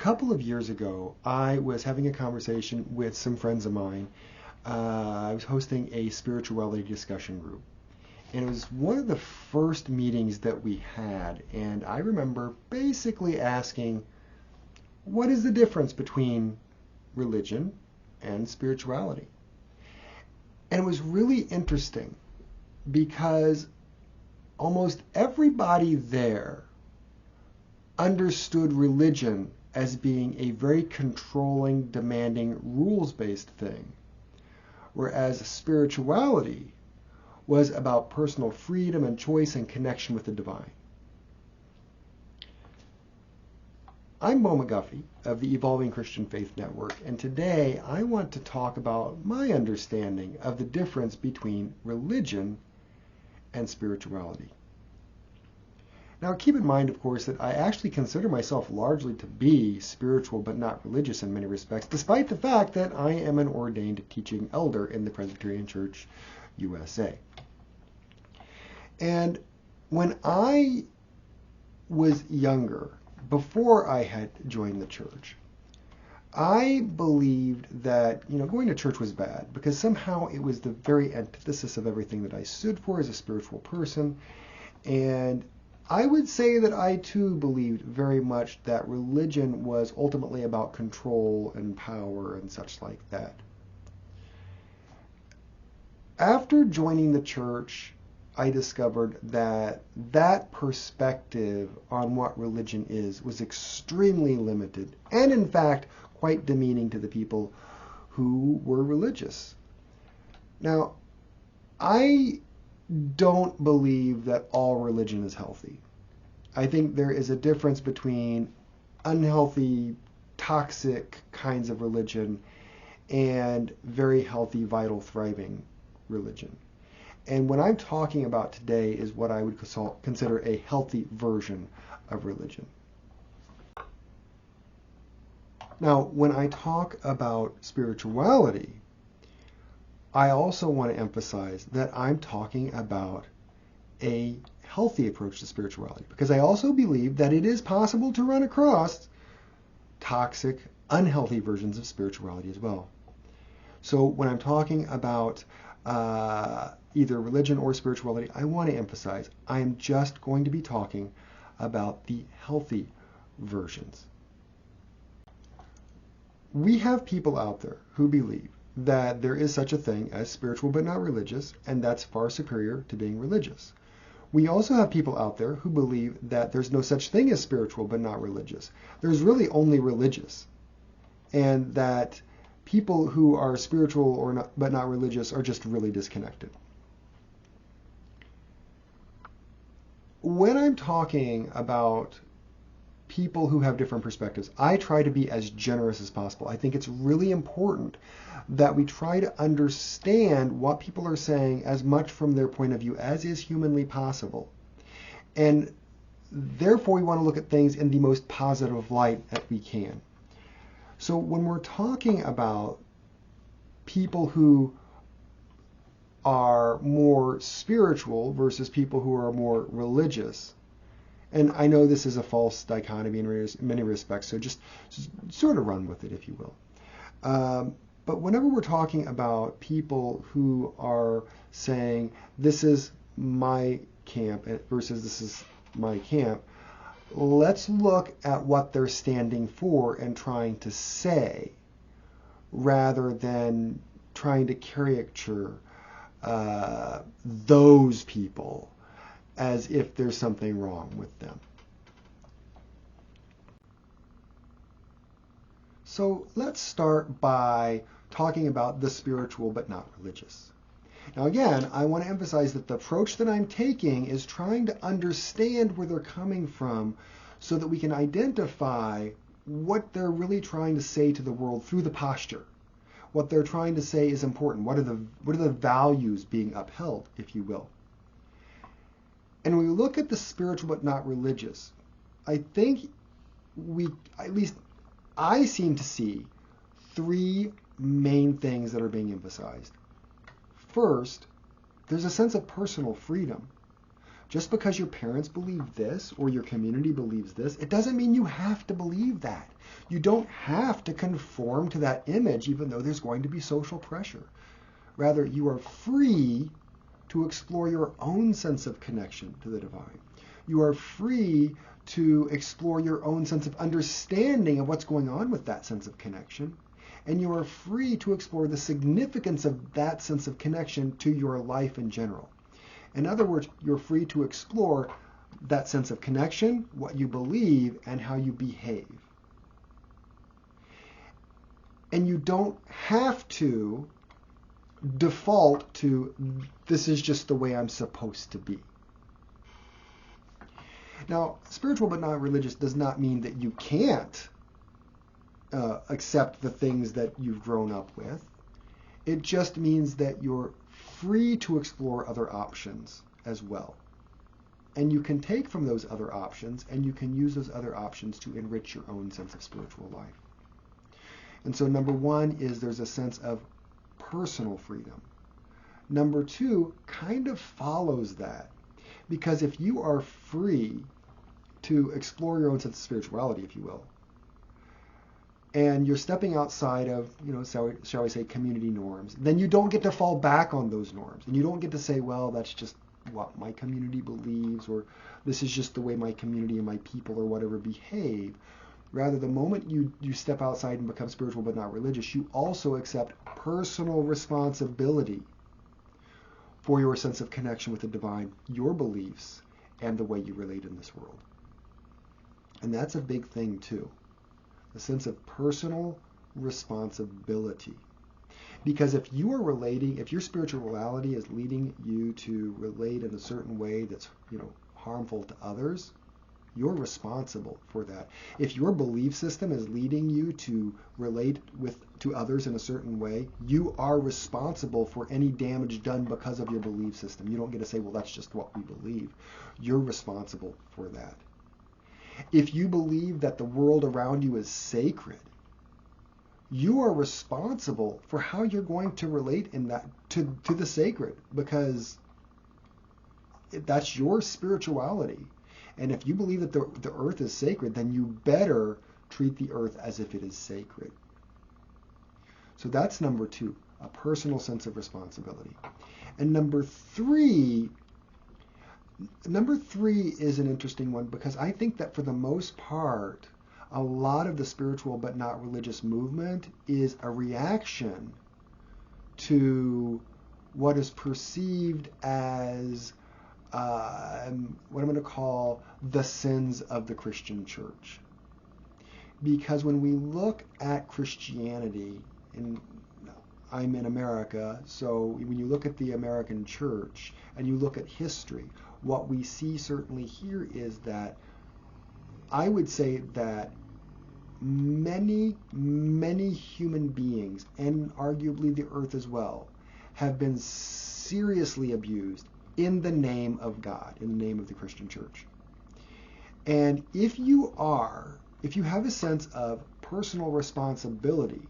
couple of years ago, I was having a conversation with some friends of mine. I was hosting a spirituality discussion group. And it was one of the first meetings that we had. And I remember basically asking, what is the difference between religion and spirituality? And it was really interesting because almost everybody there understood religion as being a very controlling, demanding, rules-based thing, whereas spirituality was about personal freedom and choice and connection with the divine. I'm Mo McGuffey of the Evolving Christian Faith Network, and today I want to talk about my understanding of the difference between religion and spirituality. Now, keep in mind, of course, that I actually consider myself largely to be spiritual but not religious in many respects, despite the fact that I am an ordained teaching elder in the Presbyterian Church USA. And when I was younger, before I had joined the church, I believed that, going to church was bad because somehow it was the very antithesis of everything that I stood for as a spiritual person. And I would say that I too believed very much that religion was ultimately about control and power and such like that. After joining the church, I discovered that that perspective on what religion is was extremely limited and, in fact, quite demeaning to the people who were religious. Now, I don't believe that all religion is healthy. I think there is a difference between unhealthy, toxic kinds of religion and very healthy, vital, thriving religion. And what I'm talking about today is what I would consider a healthy version of religion. Now, when I talk about spirituality, I also want to emphasize that I'm talking about a healthy approach to spirituality, because I also believe that it is possible to run across toxic, unhealthy versions of spirituality as well. So when I'm talking about either religion or spirituality, I want to emphasize I'm just going to be talking about the healthy versions. We have people out there who believe that there is such a thing as spiritual but not religious, and that's far superior to being religious. We also have people out there who believe that there's no such thing as spiritual but not religious. There's really only religious, and that people who are spiritual or not, but not religious are just really disconnected. When I'm talking about people who have different perspectives, I try to be as generous as possible. I think it's really important that we try to understand what people are saying as much from their point of view as is humanly possible. And therefore, we want to look at things in the most positive light that we can. So when we're talking about people who are more spiritual versus people who are more religious, and I know this is a false dichotomy in many respects, so just sort of run with it, if you will. But whenever we're talking about people who are saying, this is my camp versus this is my camp, let's look at what they're standing for and trying to say, rather than trying to caricature those people as if there's something wrong with them. So let's start by talking about the spiritual but not religious. Now again, I want to emphasize that the approach that I'm taking is trying to understand where they're coming from so that we can identify what they're really trying to say to the world through the posture. What they're trying to say is important. What are the values being upheld, if you will? And when we look at the spiritual but not religious, I think at least I seem to see three main things that are being emphasized. First, there's a sense of personal freedom Just because your parents believe this or your community believes this, it doesn't mean you have to believe that. You don't have to conform to that image, even though there's going to be social pressure. Rather, you are free to explore your own sense of connection to the divine. You are free to explore your own sense of understanding of what's going on with that sense of connection. And you are free to explore the significance of that sense of connection to your life in general. In other words, you're free to explore that sense of connection, what you believe, and how you behave. And you don't have to default to, this is just the way I'm supposed to be. Now, spiritual but not religious does not mean that you can't accept the things that you've grown up with. It just means that you're free to explore other options as well. And you can take from those other options and you can use those other options to enrich your own sense of spiritual life. And so number one is there's a sense of personal freedom. Number two kind of follows that. Because if you are free to explore your own sense of spirituality, if you will, and you're stepping outside of, shall we say, community norms, then you don't get to fall back on those norms. And you don't get to say, well, that's just what my community believes, or this is just the way my community and my people or whatever behave. Rather, the moment you step outside and become spiritual but not religious, you also accept personal responsibility for your sense of connection with the divine, your beliefs, and the way you relate in this world. And that's a big thing too. A sense of personal responsibility. Because if your spirituality is leading you to relate in a certain way that's, harmful to others, you're responsible for that. If your belief system is leading you to relate to others in a certain way, you are responsible for any damage done because of your belief system. You don't get to say, well, that's just what we believe. You're responsible for that. If you believe that the world around you is sacred, you are responsible for how you're going to relate in that to the sacred, because that's your spirituality. And if you believe that the earth is sacred, then you better treat the earth as if it is sacred. So that's number two, a personal sense of responsibility. And number three is an interesting one, because I think that for the most part, a lot of the spiritual but not religious movement is a reaction to what is perceived as what I'm going to call the sins of the Christian church. Because when we look at Christianity, and I'm in America, so when you look at the American church and you look at history, what we see certainly here is that I would say that many, many human beings, and arguably the earth as well, have been seriously abused in the name of God, in the name of the Christian church. And if you have a sense of personal responsibility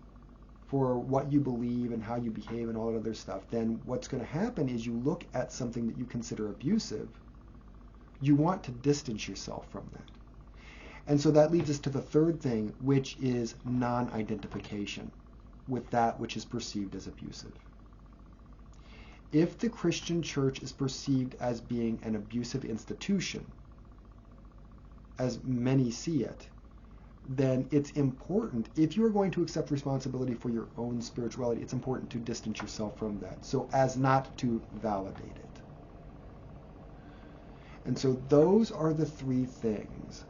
for what you believe and how you behave and all that other stuff, then what's going to happen is you look at something that you consider abusive, you want to distance yourself from that. And so that leads us to the third thing, which is non-identification with that which is perceived as abusive. If the Christian church is perceived as being an abusive institution, as many see it, then it's important, if you are going to accept responsibility for your own spirituality, it's important to distance yourself from that, so as not to validate it. And so those are the three things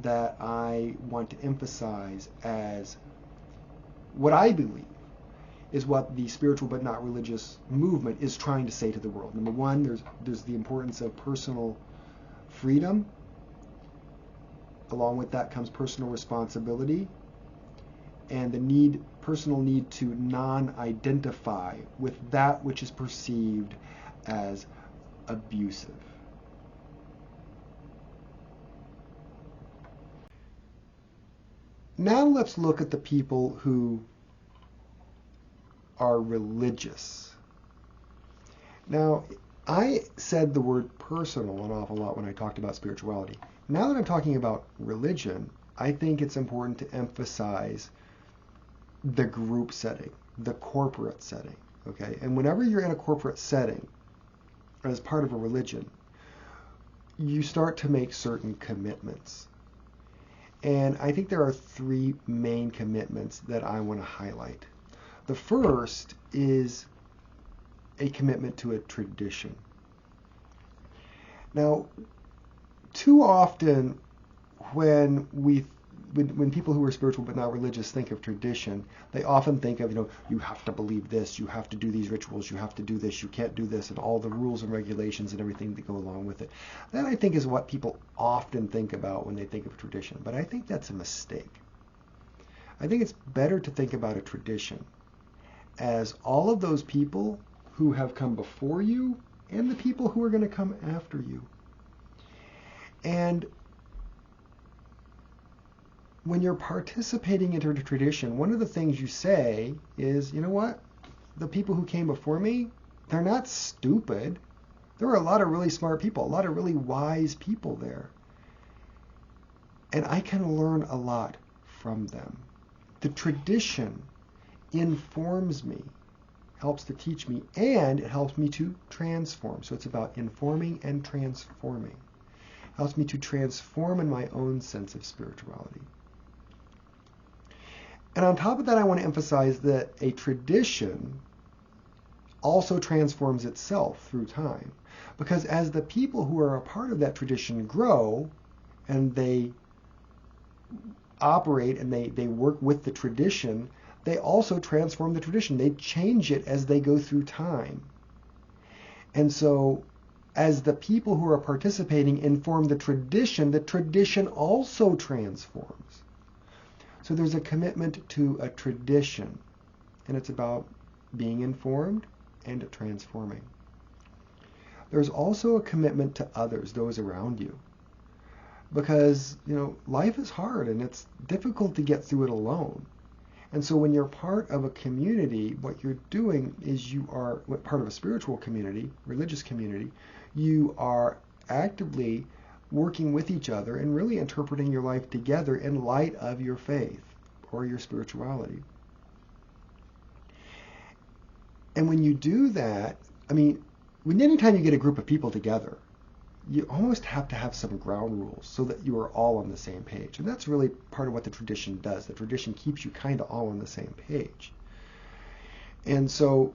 that I want to emphasize as what I believe is what the spiritual but not religious movement is trying to say to the world. Number one, there's the importance of personal freedom. Along with that comes personal responsibility and the personal need to non-identify with that which is perceived as abusive. Now let's look at the people who are religious. Now, I said the word personal an awful lot when I talked about spirituality. Now that I'm talking about religion, I think it's important to emphasize the group setting, the corporate setting, okay? And whenever you're in a corporate setting, as part of a religion, you start to make certain commitments. And I think there are three main commitments that I want to highlight. The first is a commitment to a tradition. Now, too often when people who are spiritual but not religious think of tradition, they often think of, you have to believe this, you have to do these rituals, you have to do this, you can't do this, and all the rules and regulations and everything that go along with it. That, I think, is what people often think about when they think of tradition, but I think that's a mistake. I think it's better to think about a tradition as all of those people who have come before you and the people who are going to come after you. And when you're participating in a tradition, one of the things you say is, you know what? The people who came before me, they're not stupid. There are a lot of really smart people, a lot of really wise people there. And I can learn a lot from them. The tradition informs me, helps to teach me, and it helps me to transform. So it's about informing and transforming. It helps me to transform in my own sense of spirituality. And on top of that, I want to emphasize that a tradition also transforms itself through time. Because as the people who are a part of that tradition grow and they operate and they work with the tradition, they also transform the tradition. They change it as they go through time. And so as the people who are participating inform the tradition also transforms. So there's a commitment to a tradition, and it's about being informed and transforming. There's also a commitment to others, those around you. Because, life is hard and it's difficult to get through it alone. And so when you're part of a community, what you're doing is you are part of a spiritual community, religious community, you are actively working with each other and really interpreting your life together in light of your faith or your spirituality. And when you do that, anytime you get a group of people together, you almost have to have some ground rules so that you are all on the same page. And that's really part of what the tradition does. The tradition keeps you kind of all on the same page. And so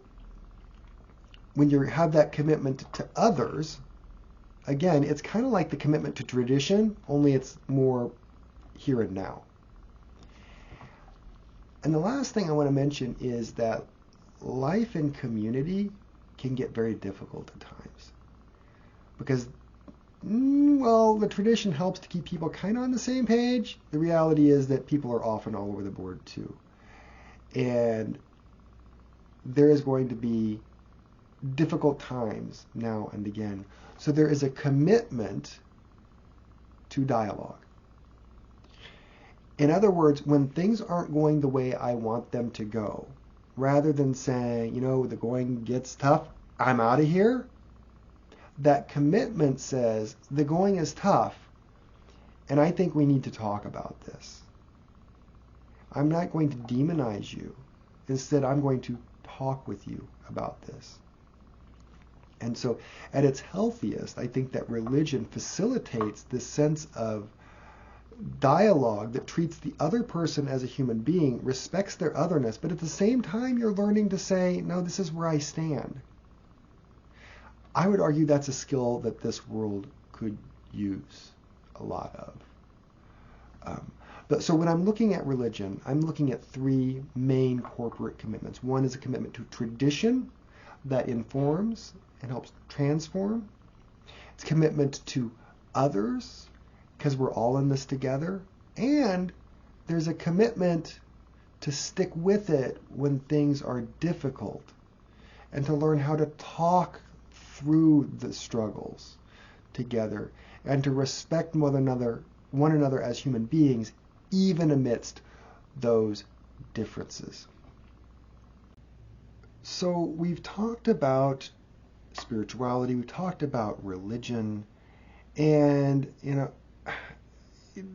when you have that commitment to others, again, it's kind of like the commitment to tradition, only it's more here and now. And the last thing I want to mention is that life in community can get very difficult at times. Because, the tradition helps to keep people kind of on the same page. The reality is that people are often all over the board too. And there is going to be difficult times now and again. So there is a commitment to dialogue. In other words, when things aren't going the way I want them to go, rather than saying, the going gets tough, I'm out of here, that commitment says, the going is tough, and I think we need to talk about this. I'm not going to demonize you. Instead, I'm going to talk with you about this. And so at its healthiest, I think that religion facilitates this sense of dialogue that treats the other person as a human being, respects their otherness, but at the same time you're learning to say, no, this is where I stand. I would argue that's a skill that this world could use a lot of. So when I'm looking at religion, I'm looking at three main corporate commitments. One is a commitment to tradition that informs and helps transform. It's commitment to others, because we're all in this together. And there's a commitment to stick with it when things are difficult and to learn how to talk through the struggles together and to respect one another as human beings, even amidst those differences. So we've talked about spirituality, we talked about religion, and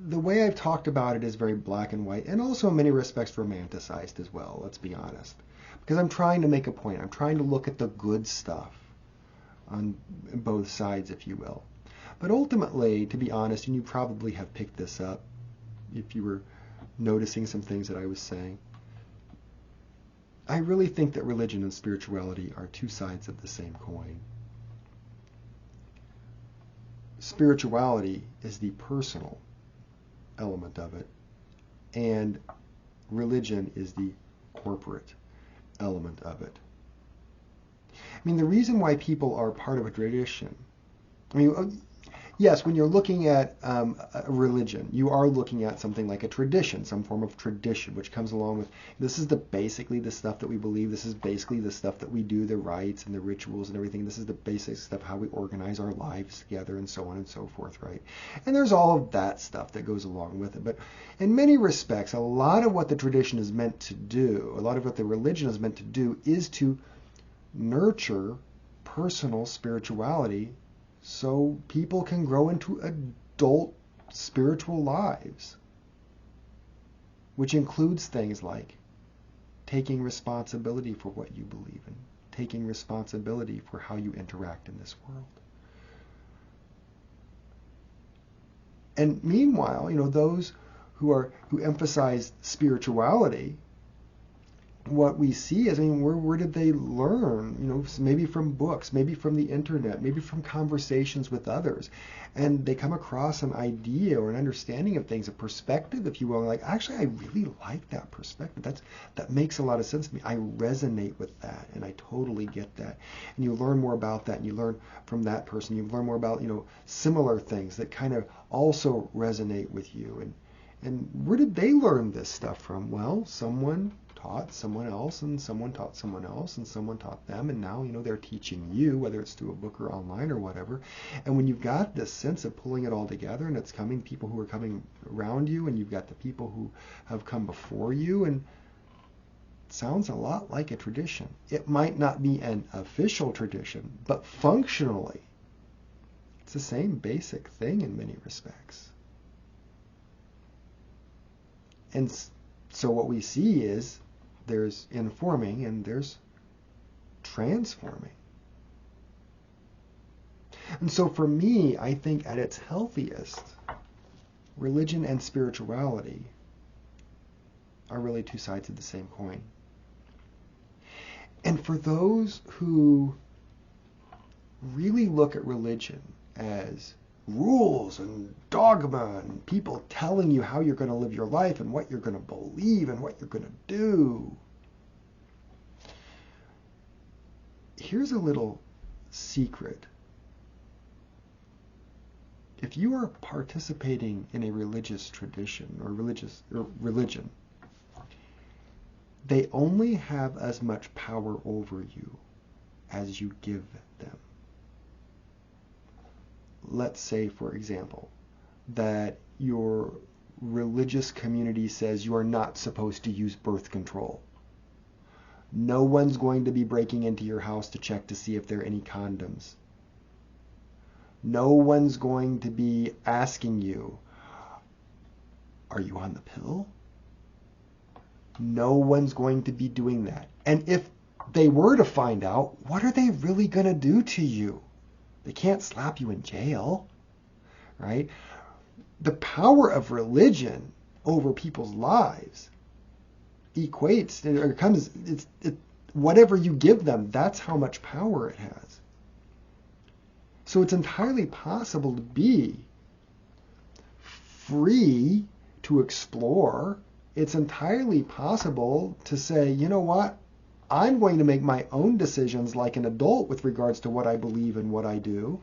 the way I've talked about it is very black and white, and also in many respects romanticized as well, let's be honest. Because I'm trying to make a point. I'm trying to look at the good stuff on both sides, if you will. But ultimately, to be honest, and you probably have picked this up if you were noticing some things that I was saying, I really think that religion and spirituality are two sides of the same coin. Spirituality is the personal element of it, and religion is the corporate element of it. I mean, the reason why people are part of a tradition, I mean, yes, when you're looking at a religion, you are looking at something like a tradition, some form of tradition, which comes along with, this is basically the stuff that we believe, this is basically the stuff that we do, the rites and the rituals and everything, this is the basic stuff, how we organize our lives together and so on and so forth, right? And there's all of that stuff that goes along with it. But in many respects, a lot of what the tradition is meant to do, a lot of what the religion is meant to do, is to nurture personal spirituality so people can grow into adult spiritual lives, which includes things like taking responsibility for what you believe in, taking responsibility for how you interact in this world. And meanwhile, those who emphasize spirituality, what we see is, where did they learn? Maybe from books, maybe from the internet, maybe from conversations with others. And they come across an idea or an understanding of things, a perspective, if you will, like, actually, I really like that perspective. That makes a lot of sense to me. I resonate with that, and I totally get that. And you learn more about that, and you learn from that person. You learn more about, similar things that kind of also resonate with you. And where did they learn this stuff from? Well, someone taught someone else, and someone taught someone else, and someone taught them, and now they're teaching you, whether it's through a book or online or whatever. And when you've got this sense of pulling it all together, and it's coming, people who are coming around you, and you've got the people who have come before you, and it sounds a lot like a tradition. It might not be an official tradition, but functionally it's the same basic thing in many respects. And so what we see is there's informing and there's transforming. And so for me, I think at its healthiest, religion and spirituality are really two sides of the same coin. And for those who really look at religion as rules and dogma and people telling you how you're going to live your life and what you're going to believe and what you're going to do, here's a little secret. If you are participating in a religious tradition or religion, they only have as much power over you as you give them. Let's say, for example, that your religious community says you are not supposed to use birth control. No one's going to be breaking into your house to check to see if there are any condoms. No one's going to be asking you, are you on the pill? No one's going to be doing that. And if they were to find out, what are they really going to do to you? They can't slap you in jail, right? The power of religion over people's lives equates, or comes, whatever you give them, that's how much power it has. So it's entirely possible to be free to explore. It's entirely possible to say, you know what? I'm going to make my own decisions like an adult with regards to what I believe and what I do,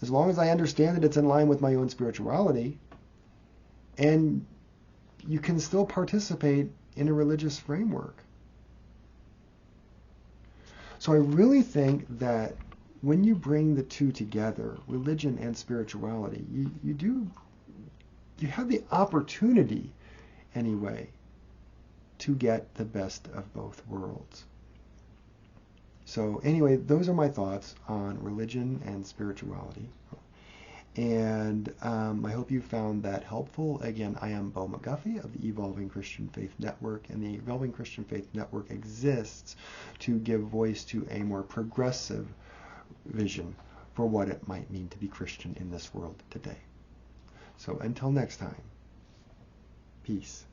as long as I understand that it's in line with my own spirituality. And you can still participate in a religious framework. So I really think that when you bring the two together, religion and spirituality, you have the opportunity, anyway, to get the best of both worlds. So anyway, those are my thoughts on religion and spirituality. And I hope you found that helpful. Again, I am Beau McGuffey of the Evolving Christian Faith Network, and the Evolving Christian Faith Network exists to give voice to a more progressive vision for what it might mean to be Christian in this world today. So until next time, peace.